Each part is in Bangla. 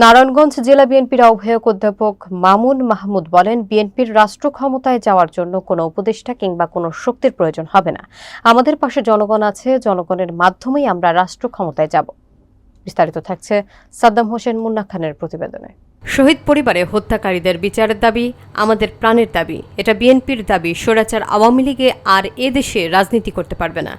নারায়ণগঞ্জ জেলা বিএনপির আহ্বায়ক অধ্যাপক মামুন মাহমুদ বলেন, বিএনপির রাষ্ট্র ক্ষমতায় যাওয়ার জন্য কোনো উপদেষ্টা কিংবা কোনো শক্তির প্রয়োজন হবে না। আমাদের পাশে জনগণ আছে, জনগণের মাধ্যমেই আমরা রাষ্ট্র ক্ষমতায় যাব। বিস্তারিত থাকছে সাদ্দাম হোসেন মুন্না খানের প্রতিবেদনে। শহীদ পরিবারে হত্যাকারীদের বিচারের দাবি আমাদের প্রাণের দাবি। এটা বিএনপির দাবি। স্বৈরাচার আওয়ামী লীগে আর এদেশে রাজনীতি করতে পারবে না।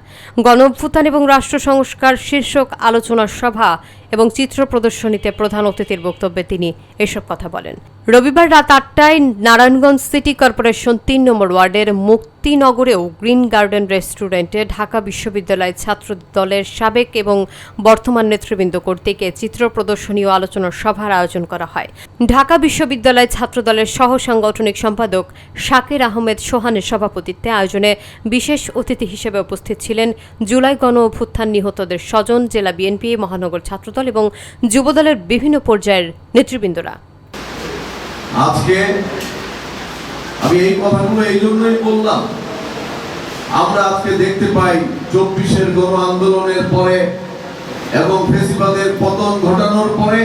গণ অভ্যুত্থান এবং রাষ্ট্র সংস্কার শীর্ষক আলোচনা সভা এবং চিত্র প্রদর্শনীতে প্রধান অতিথির বক্তব্যে তিনি এসব কথা বলেন। রবিবার রাত ৮টায় নারায়ণগঞ্জ সিটি কর্পোরেশন ৩ নম্বর ওয়ার্ডের মুক্তিনগরেও গ্রিন গার্ডেন রেস্টুরেন্টে ঢাকা বিশ্ববিদ্যালয় ছাত্র দলের সাবেক এবং বর্তমান নেতৃবৃন্দ কর্তৃক চিত্র প্রদর্শনী ও আলোচনা সভার আয়োজন করা হয়। ঢাকা বিশ্ববিদ্যালয় ছাত্রদলের সহ সাংগঠনিক সম্পাদক শাকির আহমেদ সোহানের সভাপতিত্বে আয়োজনে বিশেষ অতিথি হিসেবে উপস্থিত ছিলেন জুলাই গণ অভ্যুত্থান নিহতদের স্বজন, জেলা বিএনপি, মহানগর ছাত্রদল এবং যুবদলের বিভিন্ন পর্যায়ের নেতৃবৃন্দরা। আজকে আমি এই কথাগুলো এই জন্যই বললাম, আমরা আজকে দেখতে পাই ২৪-এর গণ আন্দোলনের পরে এবং ফ্যাসিবাদের পতন ঘটানোর পরে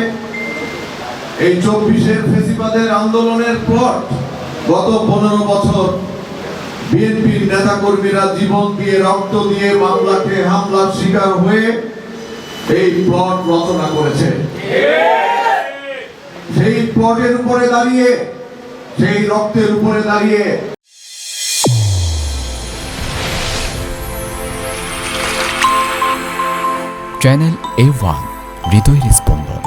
এই ২৪-এর ফ্যাসিবাদের আন্দোলনের পর গত ১৫ বছর বিএনপির নেতাকর্মীরা জীবন দিয়ে, রক্ত দিয়ে, মামলাকে হামলার শিকার হয়ে এই প্লট রচনা করেছে। সেই প্লটের উপরে দাঁড়িয়ে, সেই রক্তের উপরে দাঁড়িয়ে চ্যানেল A1 হৃদয়ের স্পন্দন।